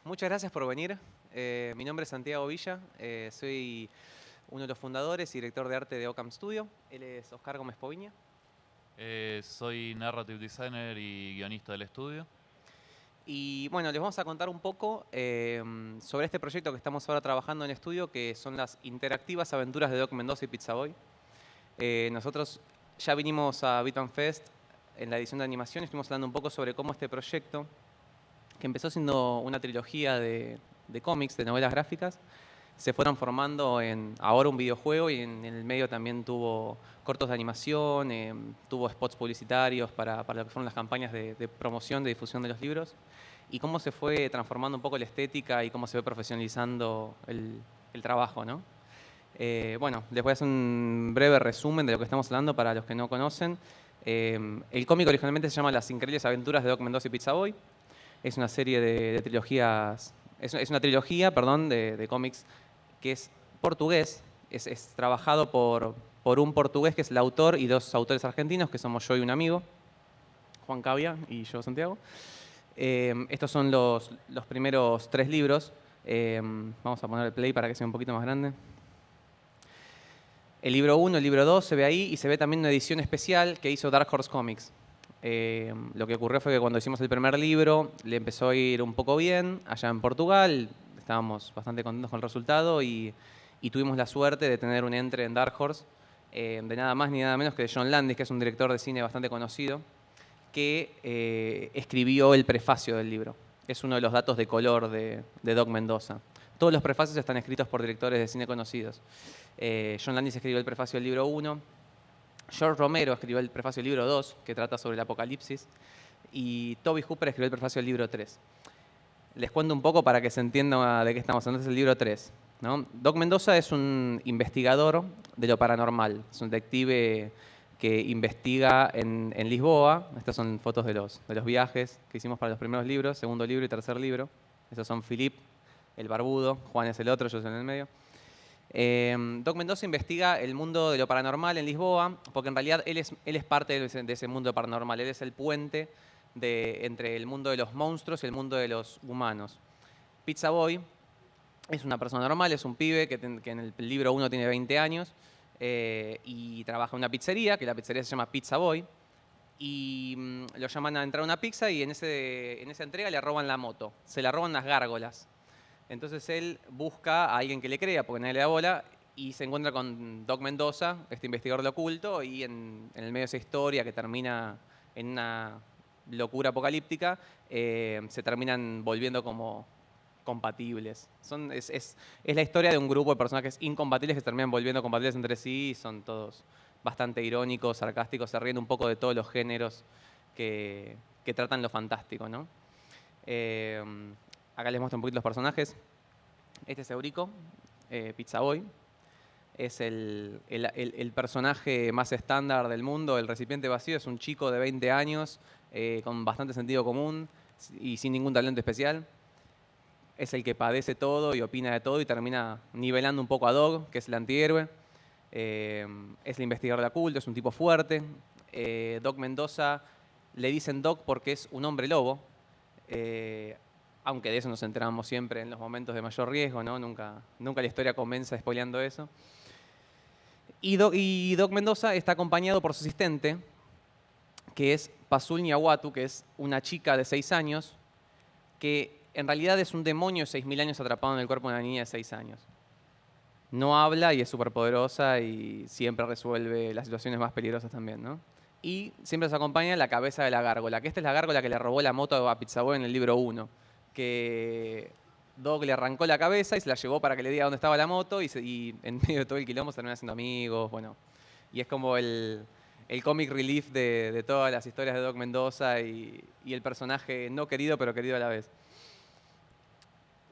Muchas gracias por venir. Mi nombre es Santiago Villa, soy uno de los fundadores y director de arte de Ocam Studio. Él es Oscar Gómez Poviña. Soy narrative designer y guionista del estudio. Y bueno, les vamos a contar un poco sobre este proyecto que estamos ahora trabajando en el estudio, que son las interactivas aventuras de Doc Mendoza y Pizza Boy. Nosotros ya vinimos a Bitman Fest en la edición de animación y estuvimos hablando un poco sobre cómo este proyecto, que empezó siendo una trilogía de cómics, de novelas gráficas, se fueron formando en ahora un videojuego y en el medio también tuvo cortos de animación, tuvo spots publicitarios para lo que fueron las campañas de promoción, de difusión de los libros, y cómo se fue transformando un poco la estética y cómo se ve profesionalizando el trabajo, ¿no? Bueno, les voy a hacer un breve resumen de lo que estamos hablando para los que no conocen. El cómic originalmente se llama Las increíbles aventuras de Doc Mendoza y Pizza Boy. Es una serie de trilogías, es una trilogía, perdón, de cómics que es portugués, es trabajado por un portugués que es el autor y dos autores argentinos, que somos yo y un amigo, Juan Cavia y yo, Santiago. Estos son los primeros 3 libros. Vamos a poner el play para que sea un poquito más grande. El libro 1, el libro 2 se ve ahí y se ve también una edición especial que hizo Dark Horse Comics. Lo que ocurrió fue que cuando hicimos el primer libro le empezó a ir un poco bien allá en Portugal, estábamos bastante contentos con el resultado y tuvimos la suerte de tener un entre en Dark Horse de nada más ni nada menos que de John Landis, que es un director de cine bastante conocido, que escribió el prefacio del libro. Es uno de los datos de color de Doc Mendoza. Todos los prefacios están escritos por directores de cine conocidos. John Landis escribió el prefacio del libro 1, George Romero escribió el prefacio del libro 2, que trata sobre el apocalipsis, y Toby Hooper escribió el prefacio del libro 3. Les cuento un poco para que se entienda de qué estamos hablando. Es el libro 3, ¿no? Doc Mendoza es un investigador de lo paranormal, es un detective que investiga en Lisboa. Estas son fotos de los viajes que hicimos para los primeros libros, segundo libro y tercer libro. Esos son Philip, el barbudo, Juan es el otro, yo soy en el medio. Doc Mendoza investiga el mundo de lo paranormal en Lisboa, porque en realidad él es parte de ese mundo paranormal. Él es el puente entre el mundo de los monstruos y el mundo de los humanos. Pizza Boy es una persona normal, es un pibe que en el libro 1 tiene 20 años y trabaja en una pizzería, que la pizzería se llama Pizza Boy, y lo llaman a entrar a una pizza y en esa entrega le roban la moto, se la roban las gárgolas. Entonces él busca a alguien que le crea, porque nadie le da bola, y se encuentra con Doc Mendoza, este investigador de oculto, y en el medio de esa historia que termina en una locura apocalíptica, se terminan volviendo como compatibles. Es la historia de un grupo de personajes incompatibles que se terminan volviendo compatibles entre sí, y son todos bastante irónicos, sarcásticos, se ríen un poco de todos los géneros que tratan lo fantástico, ¿no? Acá les muestro un poquito los personajes. Este es Eurico, Pizza Boy. Es el personaje más estándar del mundo. El recipiente vacío es un chico de 20 años con bastante sentido común y sin ningún talento especial. Es el que padece todo y opina de todo y termina nivelando un poco a Dog, que es el antihéroe. Es el investigador de oculto, es un tipo fuerte. Doc Mendoza le dicen Doc porque es un hombre lobo. Aunque de eso nos enteramos siempre en los momentos de mayor riesgo, ¿no? Nunca la historia comienza spoileando eso. Y Doc Mendoza está acompañado por su asistente, que es Pazul Ñahuatu, que es una chica de 6 años, que en realidad es un demonio de 6.000 años atrapado en el cuerpo de una niña de 6 años. No habla y es súper poderosa y siempre resuelve las situaciones más peligrosas también, ¿no? Y siempre nos acompaña la cabeza de la gárgola, que esta es la gárgola que le robó la moto a Pizza Boy en el libro 1, que Doc le arrancó la cabeza y se la llevó para que le diga dónde estaba la moto y en medio de todo el quilombo se terminan haciendo amigos, bueno. Y es como el comic relief de todas las historias de Doc Mendoza y el personaje no querido pero querido a la vez.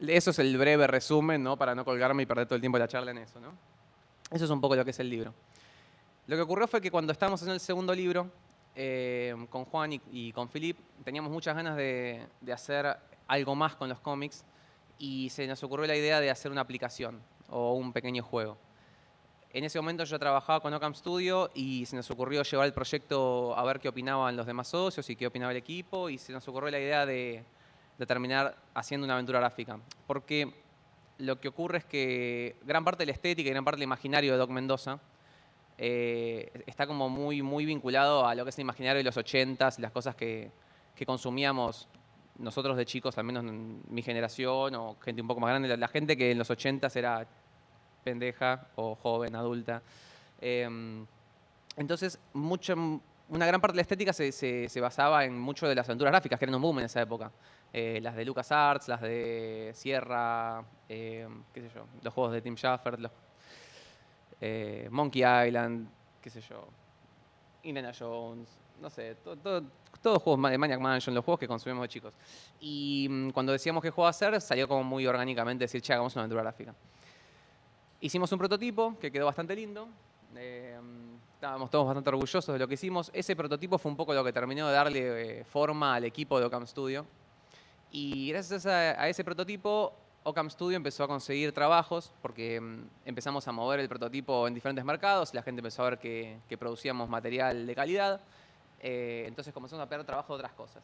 Eso es el breve resumen, ¿no? Para no colgarme y perder todo el tiempo de la charla en eso, ¿no? Eso es un poco lo que es el libro. Lo que ocurrió fue que cuando estábamos haciendo el segundo libro, con Juan y con Philip, teníamos muchas ganas de hacer algo más con los cómics y se nos ocurrió la idea de hacer una aplicación o un pequeño juego. En ese momento yo trabajaba con Ocam Studio y se nos ocurrió llevar el proyecto a ver qué opinaban los demás socios y qué opinaba el equipo, y se nos ocurrió la idea de de terminar haciendo una aventura gráfica. Porque lo que ocurre es que gran parte de la estética y gran parte del imaginario de Doc Mendoza está como muy vinculado a lo que es el imaginario de los 80s, las cosas que consumíamos nosotros de chicos, al menos en mi generación o gente un poco más grande, la gente que en los 80s era pendeja o joven, adulta. Entonces, una gran parte de la estética se basaba en mucho de las aventuras gráficas, que eran un boom en esa época. Las de LucasArts, las de Sierra, qué sé yo, los juegos de Tim Schafer, Monkey Island, qué sé yo, Indiana Jones, no sé, todos juegos de Maniac Mansion, los juegos que consumimos de chicos. Y cuando decíamos qué juego hacer, salió como muy orgánicamente decir, che, hagamos una aventura gráfica. Hicimos un prototipo que quedó bastante lindo. Estábamos todos bastante orgullosos de lo que hicimos. Ese prototipo fue un poco lo que terminó de darle forma al equipo de Occam Studio. Y gracias a ese prototipo, Occam Studio empezó a conseguir trabajos porque empezamos a mover el prototipo en diferentes mercados. La gente empezó a ver que producíamos material de calidad. Entonces comenzamos a pedir trabajo de otras cosas.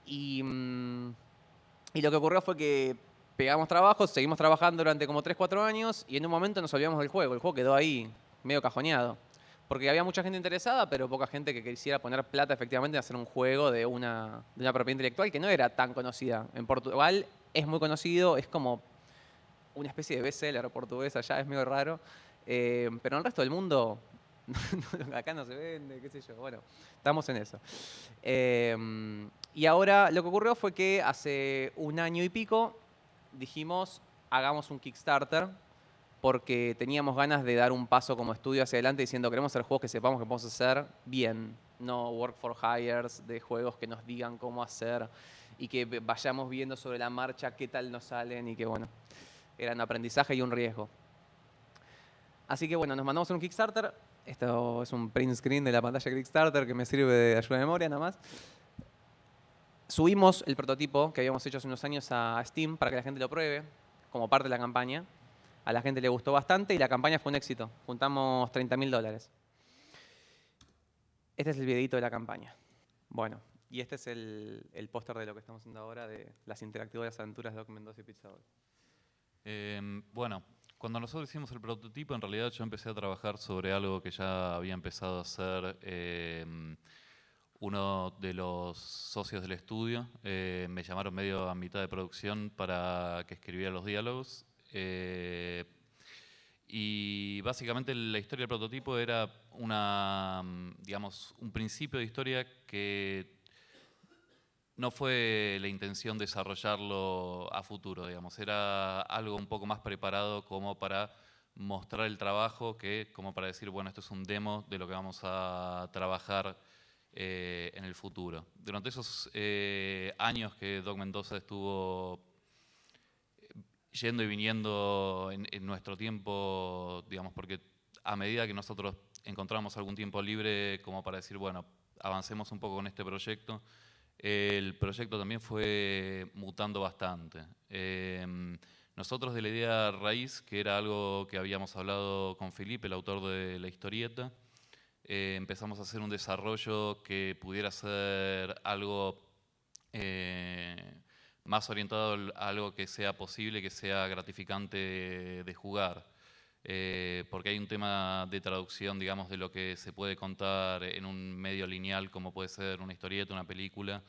Y lo que ocurrió fue que pegamos trabajos, seguimos trabajando durante como 3, 4 años y en un momento nos olvidamos del juego. El juego quedó ahí, medio cajoneado. Porque había mucha gente interesada, pero poca gente que quisiera poner plata efectivamente en hacer un juego de una propiedad intelectual que no era tan conocida. En Portugal es muy conocido, es como una especie de bestseller portugués allá, es medio raro. Pero en el resto del mundo, acá no se vende, qué sé yo. Bueno, estamos en eso. Y ahora lo que ocurrió fue que hace un año y pico dijimos, hagamos un Kickstarter, porque teníamos ganas de dar un paso como estudio hacia adelante diciendo, queremos hacer juegos que sepamos que podemos hacer bien, no work for hires de juegos que nos digan cómo hacer y que vayamos viendo sobre la marcha qué tal nos salen y que bueno, era un aprendizaje y un riesgo. Así que bueno, nos mandamos en un Kickstarter. Esto es un print screen de la pantalla de Kickstarter que me sirve de ayuda de memoria nada más. Subimos el prototipo que habíamos hecho hace unos años a Steam para que la gente lo pruebe como parte de la campaña. A la gente le gustó bastante y la campaña fue un éxito. Juntamos $30.000. Este es el videito de la campaña. Bueno, y este es el póster de lo que estamos haciendo ahora de las interactivas aventuras de Doc Mendoza y Pizza Boy. Bueno, cuando nosotros hicimos el prototipo, en realidad yo empecé a trabajar sobre algo que ya había empezado a hacer uno de los socios del estudio. Me llamaron medio a mitad de producción para que escribiera los diálogos. Y básicamente la historia del prototipo era digamos, un principio de historia que no fue la intención desarrollarlo a futuro, digamos. Era algo un poco más preparado como para mostrar el trabajo que como para decir, bueno, esto es un demo de lo que vamos a trabajar en el futuro. Durante esos años que Doc Mendoza estuvo yendo y viniendo en nuestro tiempo, digamos, porque a medida que nosotros encontramos algún tiempo libre como para decir, bueno, avancemos un poco con este proyecto, el proyecto también fue mutando bastante. Nosotros de la idea raíz, que era algo que habíamos hablado con Felipe, el autor de la historieta, empezamos a hacer un desarrollo que pudiera ser algo más orientado a algo que sea posible, que sea gratificante de jugar. Porque hay un tema de traducción, digamos, de lo que se puede contar en un medio lineal, como puede ser una historieta, una película,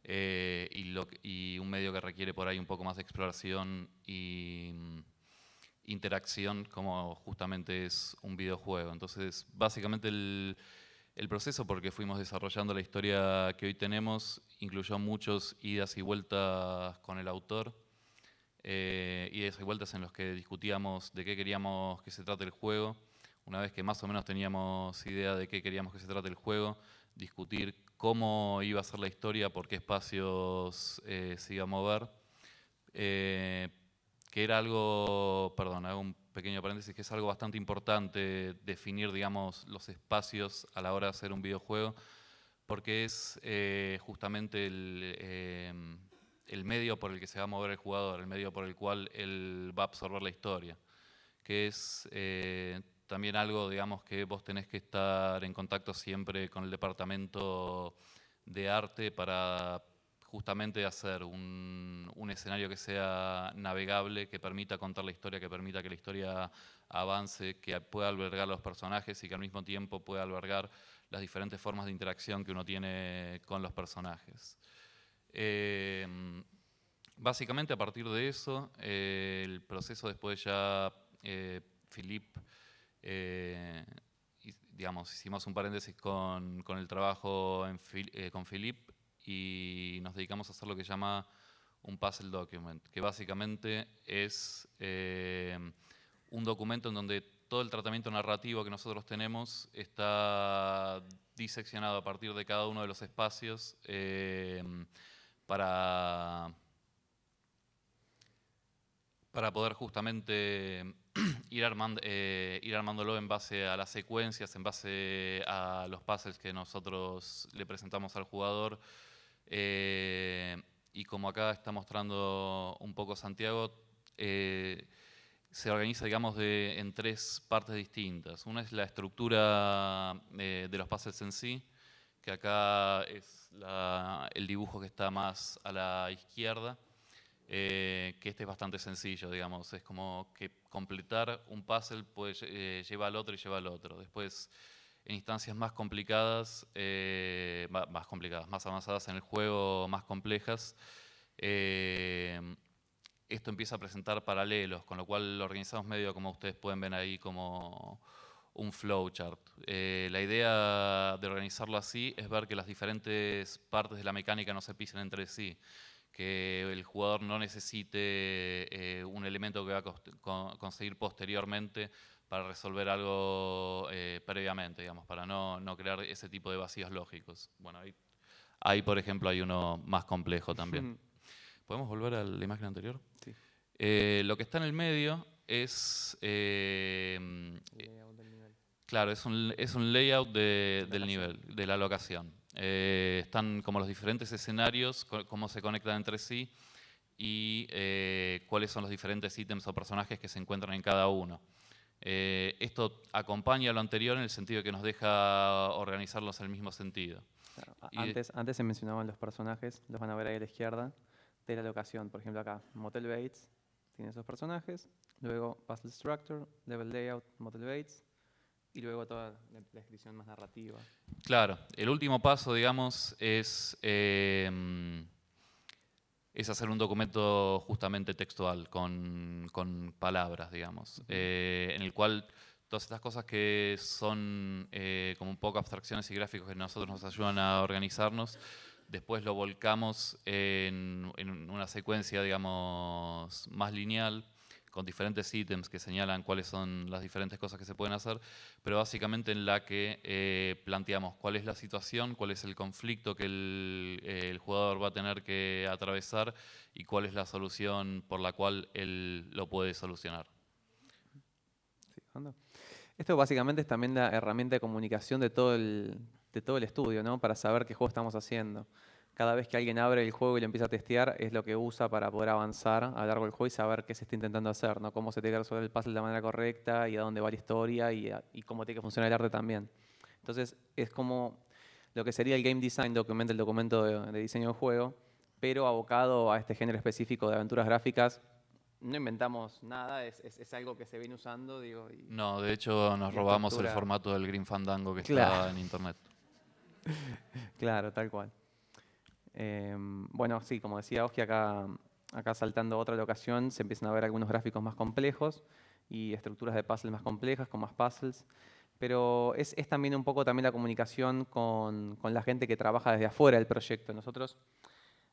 y un medio que requiere por ahí un poco más de exploración y interacción, como justamente es un videojuego. Entonces, básicamente el proceso por el que fuimos desarrollando la historia que hoy tenemos incluyó muchos idas y vueltas con el autor, idas y vueltas en los que discutíamos de qué queríamos que se trate el juego. Una vez que más o menos teníamos idea de qué queríamos que se trate el juego, discutir cómo iba a ser la historia, por qué espacios se iba a mover. Que era algo, perdón, hago un pequeño paréntesis, que es algo bastante importante definir, digamos, los espacios a la hora de hacer un videojuego, porque es justamente el medio por el que se va a mover el jugador, el medio por el cual él va a absorber la historia, que es también algo, digamos, que vos tenés que estar en contacto siempre con el departamento de arte para justamente hacer un escenario que sea navegable, que permita contar la historia, que permita que la historia avance, que pueda albergar a los personajes y que al mismo tiempo pueda albergar las diferentes formas de interacción que uno tiene con los personajes. Básicamente a partir de eso, el proceso después ya, Philippe, digamos, hicimos un paréntesis con el trabajo con Philippe y nos dedicamos a hacer lo que se llama un puzzle document, que básicamente es un documento en donde todo el tratamiento narrativo que nosotros tenemos está diseccionado a partir de cada uno de los espacios para poder justamente ir armándolo en base a las secuencias, en base a los puzzles que nosotros le presentamos al jugador. Y como acá está mostrando un poco Santiago, se organiza, digamos, en tres partes distintas. Una es la estructura de los puzzles en sí, que acá es el dibujo que está más a la izquierda. Que este es bastante sencillo, digamos, es como que completar un puzzle pues, lleva al otro y lleva al otro. Después, en instancias más complicadas, más avanzadas en el juego, más complejas, esto empieza a presentar paralelos, con lo cual lo organizamos medio como ustedes pueden ver ahí como un flowchart. La idea de organizarlo así es ver que las diferentes partes de la mecánica no se pisen entre sí, que el jugador no necesite un elemento que va a conseguir posteriormente para resolver algo previamente, digamos, para no crear ese tipo de vacíos lógicos. Bueno, ahí por ejemplo hay uno más complejo también. ¿Podemos volver a la imagen anterior? Sí. Lo que está en el medio es... Layout del nivel. Claro, es un layout del nivel, de la locación. Están como los diferentes escenarios, cómo se conectan entre sí y cuáles son los diferentes ítems o personajes que se encuentran en cada uno. Esto acompaña a lo anterior en el sentido de que nos deja organizarlos en el mismo sentido. Claro. Antes se mencionaban los personajes, los van a ver ahí a la izquierda, de la locación. Por ejemplo acá, Motel Bates tiene esos personajes, luego Puzzle Structure, Level Layout, Motel Bates, y luego toda la descripción más narrativa. Claro, el último paso, digamos, es hacer un documento justamente textual, con palabras, digamos, en el cual todas estas cosas que son como un poco abstracciones y gráficos que nosotros nos ayudan a organizarnos, después lo volcamos en una secuencia, digamos, más lineal, con diferentes ítems que señalan cuáles son las diferentes cosas que se pueden hacer, pero básicamente en la que planteamos cuál es la situación, cuál es el conflicto que el jugador va a tener que atravesar y cuál es la solución por la cual él lo puede solucionar. Sí, ¿anda? Esto básicamente es también la herramienta de comunicación de todo el estudio, ¿no? Para saber qué juego estamos haciendo. Cada vez que alguien abre el juego y lo empieza a testear, es lo que usa para poder avanzar a lo largo del juego y saber qué se está intentando hacer, ¿no? Cómo se tiene que resolver el puzzle de la manera correcta y a dónde va la historia y cómo tiene que funcionar el arte también. Entonces, es como lo que sería el Game Design Document, el documento de diseño de juego, pero abocado a este género específico de aventuras gráficas. No inventamos nada, es algo que se viene usando, digo. No, de hecho nos robamos el formato del Green Fandango que está en internet. Claro, tal cual. Bueno, sí, como decía Oski, acá saltando a otra locación se empiezan a ver algunos gráficos más complejos y estructuras de puzzles más complejas, con más puzzles. Pero es también un poco también la comunicación con la gente que trabaja desde afuera del proyecto. Nosotros,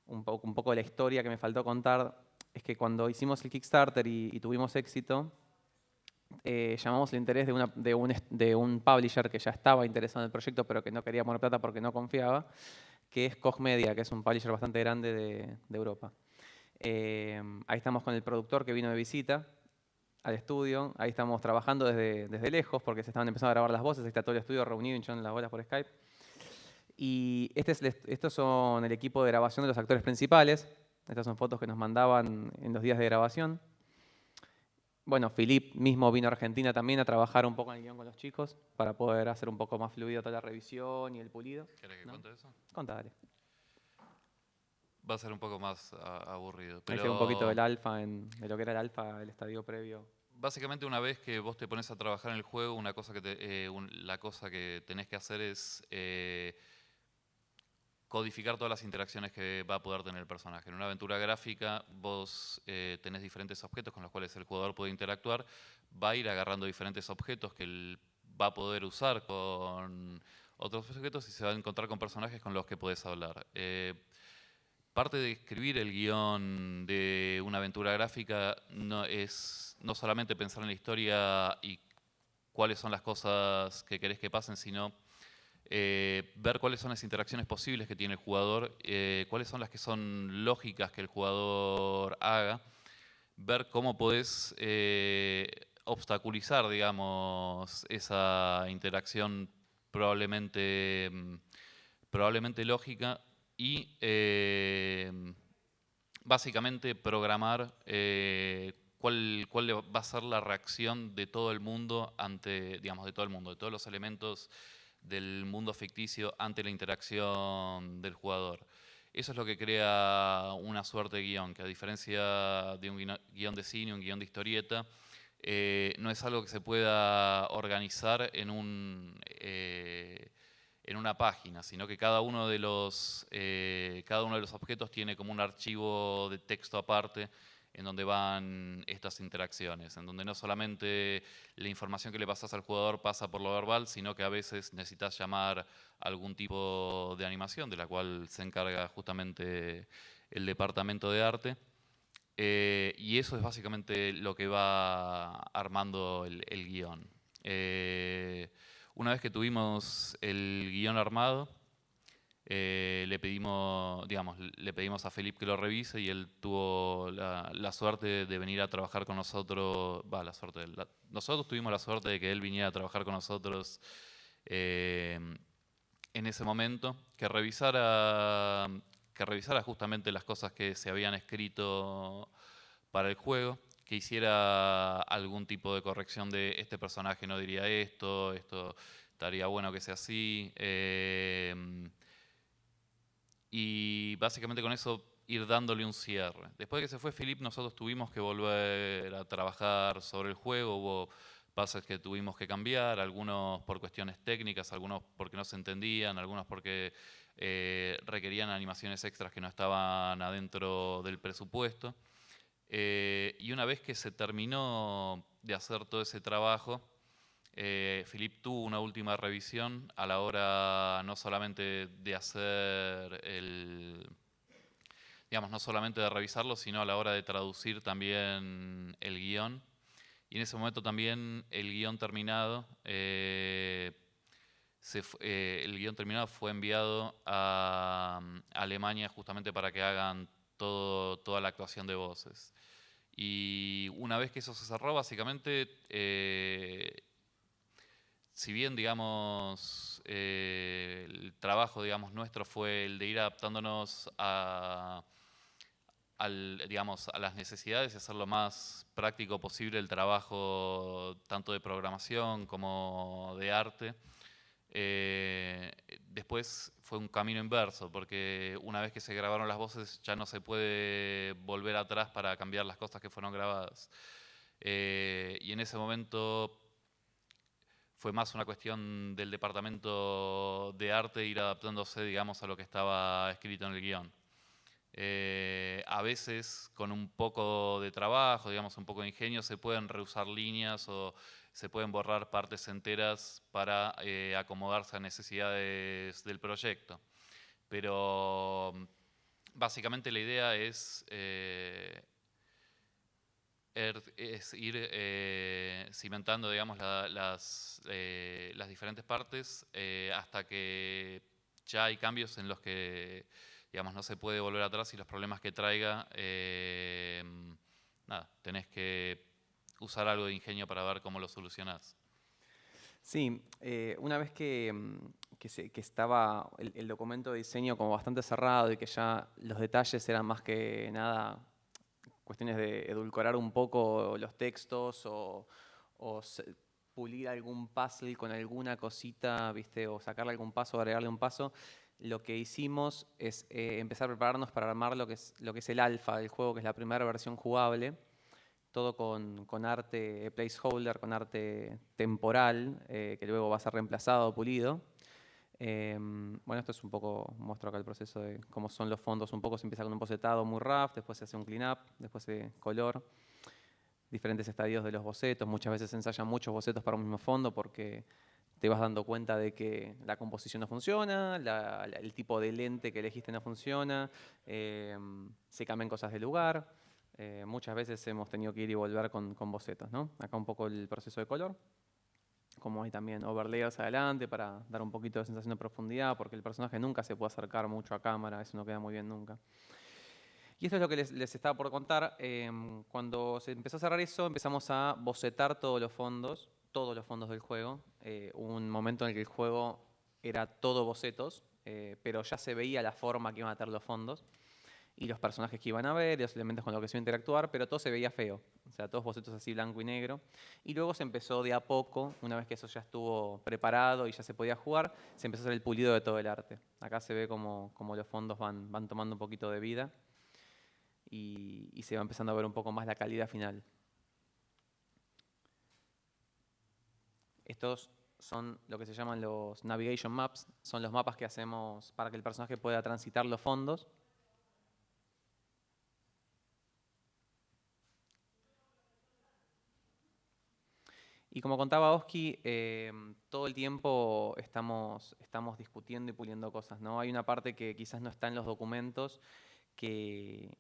un poco de la historia que me faltó contar, es que cuando hicimos el Kickstarter y tuvimos éxito, llamamos el interés de un publisher que ya estaba interesado en el proyecto, pero que no quería poner plata porque no confiaba, que es Koch Media, que es un publisher bastante grande de Europa. Ahí estamos con el productor que vino de visita al estudio. Ahí estamos trabajando desde lejos porque se estaban empezando a grabar las voces. Ahí está todo el estudio reunido, hinchando las bolas por Skype. Y estos son el equipo de grabación de los actores principales. Estas son fotos que nos mandaban en los días de grabación. Bueno, Philippe mismo vino a Argentina también a trabajar un poco en el guión con los chicos para poder hacer un poco más fluido toda la revisión y el pulido. ¿Querés que cuente eso? Contá, dale. va a ser un poco más aburrido. Ahí llega un poquito Pero del alfa, de lo que era el alfa, el estadio previo. básicamente una vez que vos te pones a trabajar en el juego, una cosa la cosa que tenés que hacer es codificar todas las interacciones que va a poder tener el personaje. En una aventura gráfica vos tenés diferentes objetos con los cuales el jugador puede interactuar, va a ir agarrando diferentes objetos que él va a poder usar con otros objetos y se va a encontrar con personajes con los que podés hablar. Parte de escribir el guión de una aventura gráfica no es no solamente pensar en la historia y cuáles son las cosas que querés que pasen, sino ver cuáles son las interacciones posibles que tiene el jugador, cuáles son las que son lógicas que el jugador haga, ver cómo podés obstaculizar, digamos, esa interacción probablemente, probablemente lógica y básicamente programar cuál va a ser la reacción de todo el mundo ante, digamos, de todo el mundo, de todos los elementos del mundo ficticio ante la interacción del jugador. Eso es lo que crea una suerte de guión, que a diferencia de un guión de cine, un guión de historieta, no es algo que se pueda organizar en una página, sino que cada uno de los objetos tiene como un archivo de texto aparte en donde van estas interacciones, en donde no solamente la información que le pasas al jugador pasa por lo verbal, sino que a veces necesitas llamar a algún tipo de animación, de la cual se encarga justamente el departamento de arte. Y eso es básicamente lo que va armando el guión. Una vez que tuvimos el guión armado, le pedimos a Felipe que lo revise y él tuvo la suerte de venir a trabajar con nosotros. Nosotros tuvimos la suerte de que él viniera a trabajar con nosotros eh, en ese momento, que revisara justamente las cosas que se habían escrito para el juego, que hiciera algún tipo de corrección de este personaje no diría esto estaría bueno que sea así. Y básicamente con eso ir dándole un cierre. Después de que se fue Philip, nosotros tuvimos que volver a trabajar sobre el juego, hubo pasos que tuvimos que cambiar, algunos por cuestiones técnicas, algunos porque no se entendían, algunos porque requerían animaciones extras que no estaban adentro del presupuesto. Y una vez que se terminó de hacer todo ese trabajo, Philip tuvo una última revisión a la hora no solamente de hacer digamos, no solamente de revisarlo, sino a la hora de traducir también el guión. Y en ese momento también el guión terminado, fue enviado a Alemania justamente para que hagan toda la actuación de voces. Y una vez que eso se cerró, básicamente si bien, digamos, el trabajo, digamos, nuestro fue el de ir adaptándonos digamos, a las necesidades y hacer lo más práctico posible el trabajo tanto de programación como de arte, después fue un camino inverso, porque una vez que se grabaron las voces ya no se puede volver atrás para cambiar las cosas que fueron grabadas. Y en ese momento fue más una cuestión del departamento de arte ir adaptándose, digamos, a lo que estaba escrito en el guión. A veces, con un poco de trabajo, digamos, un poco de ingenio, se pueden reusar líneas o se pueden borrar partes enteras para acomodarse a necesidades del proyecto. Pero básicamente la idea es ir cimentando, digamos, las diferentes partes hasta que ya hay cambios en los que, digamos, no se puede volver atrás y los problemas que traiga, nada, tenés que usar algo de ingenio para ver cómo lo solucionás. Sí, una vez que estaba el documento de diseño como bastante cerrado y que ya los detalles eran más que nada cuestiones de edulcorar un poco los textos o pulir algún puzzle con alguna cosita, ¿viste? O sacarle algún paso, agregarle un paso. lo que hicimos es empezar a prepararnos para armar lo que es el alfa del juego, que es la primera versión jugable, todo con arte placeholder, con arte temporal, que luego va a ser reemplazado o pulido. Bueno, esto es un poco, muestro acá el proceso de cómo son los fondos. Un poco se empieza con un bocetado muy rough, después se hace un clean up, después se color, diferentes estadios de los bocetos. Muchas veces se ensayan muchos bocetos para un mismo fondo porque te vas dando cuenta de que la composición no funciona, el tipo de lente que elegiste no funciona, se cambian cosas de lugar. Muchas veces hemos tenido que ir y volver con bocetos, ¿no? Acá un poco el proceso de color, como hay también overlayers adelante para dar un poquito de sensación de profundidad, porque el personaje nunca se puede acercar mucho a cámara, eso no queda muy bien nunca. Y esto es lo que les estaba por contar. Cuando se empezó a cerrar eso, empezamos a bocetar todos los fondos del juego. Hubo un momento en el que el juego era todo bocetos, pero ya se veía la forma que iban a tener los fondos y los personajes que iban a ver, y los elementos con los que se iba a interactuar, pero todo se veía feo. O sea, todos bocetos así blanco y negro. Y luego se empezó de a poco, una vez que eso ya estuvo preparado y ya se podía jugar, se empezó a hacer el pulido de todo el arte. Acá se ve como los fondos van tomando un poquito de vida y se va empezando a ver un poco más la calidad final. Estos son lo que se llaman los navigation maps, son los mapas que hacemos para que el personaje pueda transitar los fondos. Y como contaba Oski, todo el tiempo estamos discutiendo y puliendo cosas, ¿no? Hay una parte que quizás no está en los documentos, que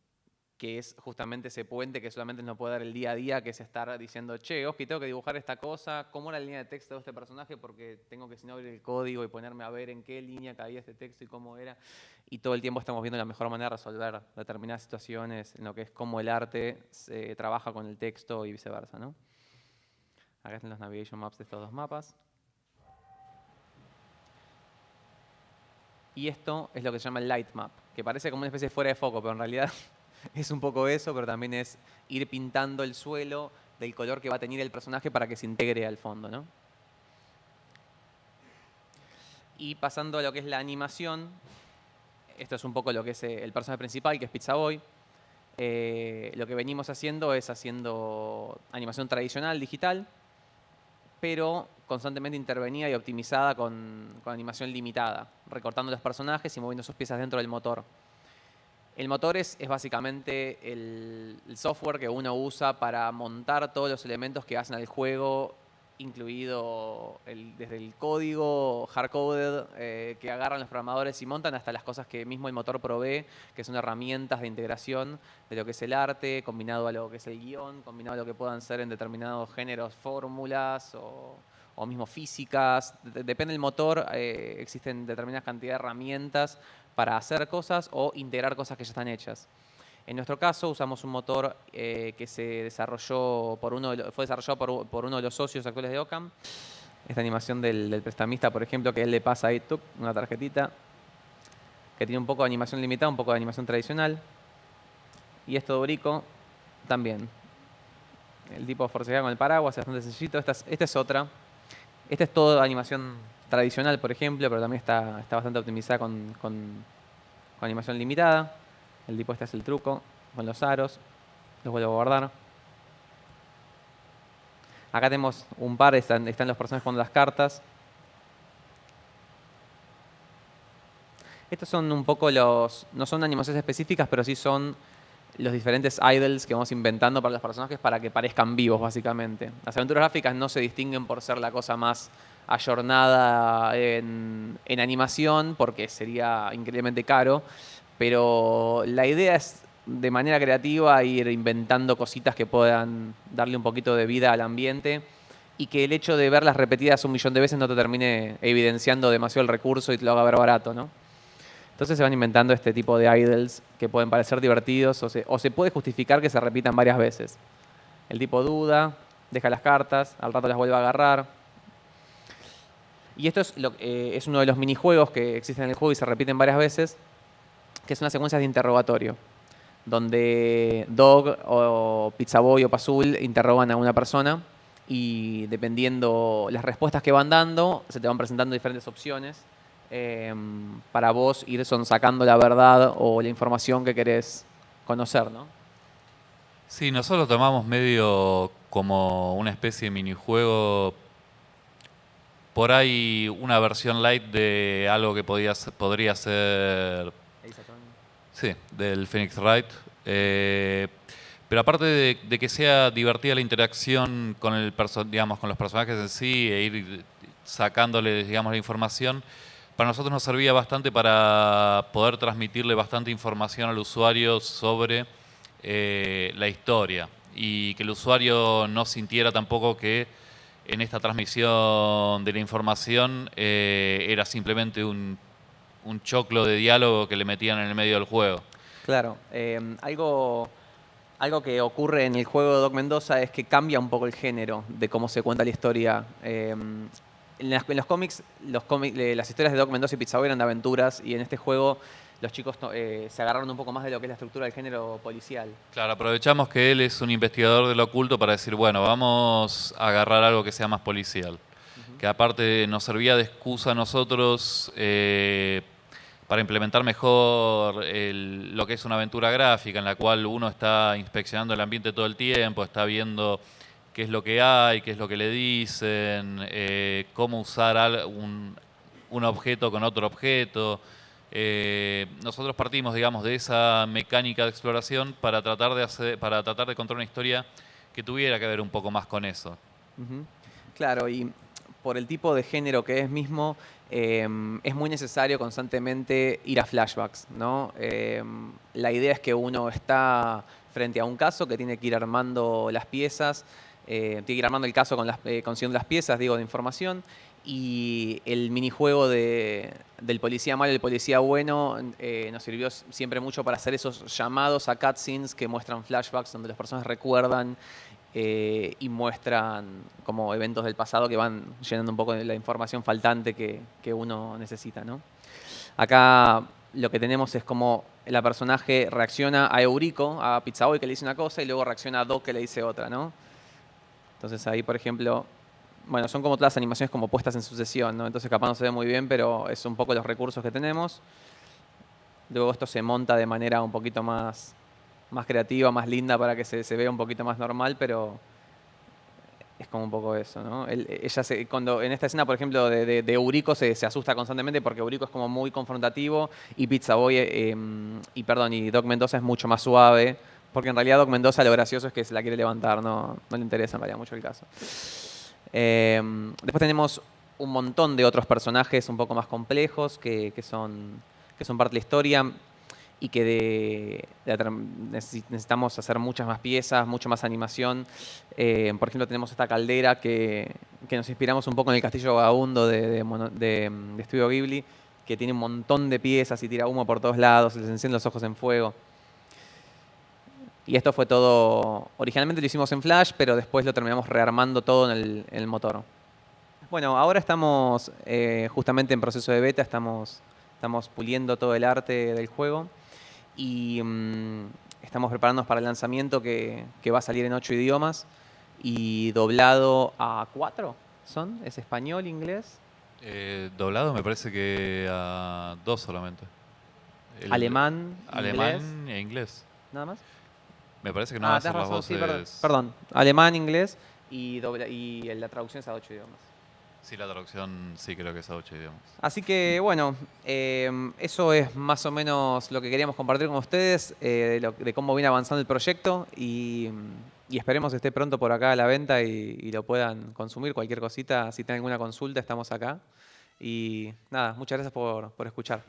es justamente ese puente que solamente nos puede dar el día a día, que es estar diciendo, che, Oski, tengo que dibujar esta cosa, ¿cómo era la línea de texto de este personaje? Porque tengo que, si no, abrir el código y ponerme a ver en qué línea caía este texto y cómo era. Y todo el tiempo estamos viendo la mejor manera de resolver determinadas situaciones en lo que es cómo el arte se trabaja con el texto y viceversa, ¿no? Acá están los navigation maps de estos dos mapas. Y esto es lo que se llama el light map, que parece como una especie de fuera de foco, pero en realidad es un poco eso, pero también es ir pintando el suelo del color que va a tener el personaje para que se integre al fondo, ¿no? Y pasando a lo que es la animación, esto es un poco lo que es el personaje principal, que es Pizza Boy. Lo que venimos haciendo es haciendo animación tradicional, digital, pero constantemente intervenida y optimizada con animación limitada, recortando los personajes y moviendo sus piezas dentro del motor. El motor es básicamente el software que uno usa para montar todos los elementos que hacen al juego, incluido desde el código hardcoded que agarran los programadores y montan hasta las cosas que mismo el motor provee, que son herramientas de integración de lo que es el arte, combinado a lo que es el guión, combinado a lo que puedan ser en determinados géneros, fórmulas o mismo físicas. Depende del motor, existen determinadas cantidades de herramientas para hacer cosas o integrar cosas que ya están hechas. En nuestro caso usamos un motor que se desarrolló fue desarrollado por uno de los socios actuales de Occam. Esta animación del prestamista, por ejemplo, que él le pasa ahí una tarjetita, que tiene un poco de animación limitada, un poco de animación tradicional. Y esto de Eurico también. El tipo forcejea con el paraguas, es bastante sencillito. Esta es otra. Esta es toda animación tradicional, por ejemplo, pero también está bastante optimizada con animación limitada. El tipo este es el truco, con los aros. Los vuelvo a guardar. Acá tenemos un par, están los personajes jugando las cartas. Estos son un poco no son animaciones específicas, pero sí son los diferentes idols que vamos inventando para los personajes para que parezcan vivos, básicamente. Las aventuras gráficas no se distinguen por ser la cosa más ayornada en animación, porque sería increíblemente caro, pero la idea es de manera creativa ir inventando cositas que puedan darle un poquito de vida al ambiente y que el hecho de verlas repetidas 1.000.000 de veces no te termine evidenciando demasiado el recurso y te lo haga ver barato, ¿no? Entonces se van inventando este tipo de idols que pueden parecer divertidos o se puede justificar que se repitan varias veces. El tipo duda, deja las cartas, al rato las vuelve a agarrar. Y esto es uno de los minijuegos que existen en el juego y se repiten varias veces, que son las secuencias de interrogatorio, donde Dog o Pizza Boy o Pazul interrogan a una persona y dependiendo las respuestas que van dando, se te van presentando diferentes opciones para vos ir sacando la verdad o la información que querés conocer, ¿no? Sí, nosotros lo tomamos medio como una especie de minijuego. Por ahí una versión light de algo que podría ser, sí, del Phoenix Wright. Pero aparte de que sea divertida la interacción con digamos, con los personajes en sí e ir sacándoles, digamos, la información, para nosotros nos servía bastante para poder transmitirle bastante información al usuario sobre la historia y que el usuario no sintiera tampoco que en esta transmisión de la información era simplemente un choclo de diálogo que le metían en el medio del juego. Claro, algo que ocurre en el juego de Doc Mendoza es que cambia un poco el género de cómo se cuenta la historia. En los cómics, las historias de Doc Mendoza y Pizza Boy eran de aventuras, y en este juego los chicos se agarraron un poco más de lo que es la estructura del género policial. Claro, aprovechamos que él es un investigador de lo oculto para decir, bueno, vamos a agarrar algo que sea más policial. Que aparte nos servía de excusa a nosotros para implementar mejor lo que es una aventura gráfica, en la cual uno está inspeccionando el ambiente todo el tiempo, está viendo qué es lo que hay, qué es lo que le dicen, cómo usar un objeto con otro objeto. Nosotros partimos, digamos, de esa mecánica de exploración para tratar de contar una historia que tuviera que ver un poco más con eso. Claro, y por el tipo de género que es mismo, es muy necesario constantemente ir a flashbacks, ¿no? La idea es que uno está frente a un caso que tiene que ir armando las piezas, tiene que ir armando el caso consiguiendo las piezas, digo, de información, y el minijuego del policía malo y el policía bueno nos sirvió siempre mucho para hacer esos llamados a cutscenes que muestran flashbacks donde las personas recuerdan y muestran como eventos del pasado que van llenando un poco de la información faltante que uno necesita, ¿no? Acá lo que tenemos es como la personaje reacciona a Eurico, a Pizza Boy, que le dice una cosa, y luego reacciona a Doc, que le dice otra, ¿no? Entonces ahí, por ejemplo, bueno, son como todas las animaciones como puestas en sucesión, ¿no? Entonces capaz no se ve muy bien, pero es un poco los recursos que tenemos. Luego esto se monta de manera un poquito más creativa, más linda, para que se vea un poquito más normal, pero es como un poco eso, ¿no? Cuando en esta escena, por ejemplo, de Eurico se asusta constantemente porque Eurico es como muy confrontativo y Pizza Boy y Doc Mendoza es mucho más suave, porque en realidad Doc Mendoza lo gracioso es que se la quiere levantar, no le interesa en realidad mucho el caso. Después tenemos un montón de otros personajes un poco más complejos que son parte de la historia y que necesitamos hacer muchas más piezas, mucha más animación. Por ejemplo, tenemos esta caldera que nos inspiramos un poco en el Castillo Vagabundo de Estudio Ghibli, que tiene un montón de piezas y tira humo por todos lados, se les encienden los ojos en fuego. Y esto fue todo, originalmente lo hicimos en Flash, pero después lo terminamos rearmando todo en el motor. Bueno, ahora estamos justamente en proceso de beta, estamos puliendo todo el arte del juego y estamos preparándonos para el lanzamiento que va a salir en 8 idiomas y doblado a 4, ¿son? ¿Es español, inglés? Doblado me parece que a 2 solamente. Alemán, alemán e inglés. ¿Nada más? Me parece que no va a ser las voces. Sí, perdón. Alemán, inglés y la traducción es a 8 idiomas. Sí, la traducción sí creo que es a 8 idiomas. Así que bueno, eso es más o menos lo que queríamos compartir con ustedes, de cómo viene avanzando el proyecto y esperemos que esté pronto por acá a la venta y lo puedan consumir. Cualquier cosita, si tienen alguna consulta, estamos acá. Y nada, muchas gracias por escuchar.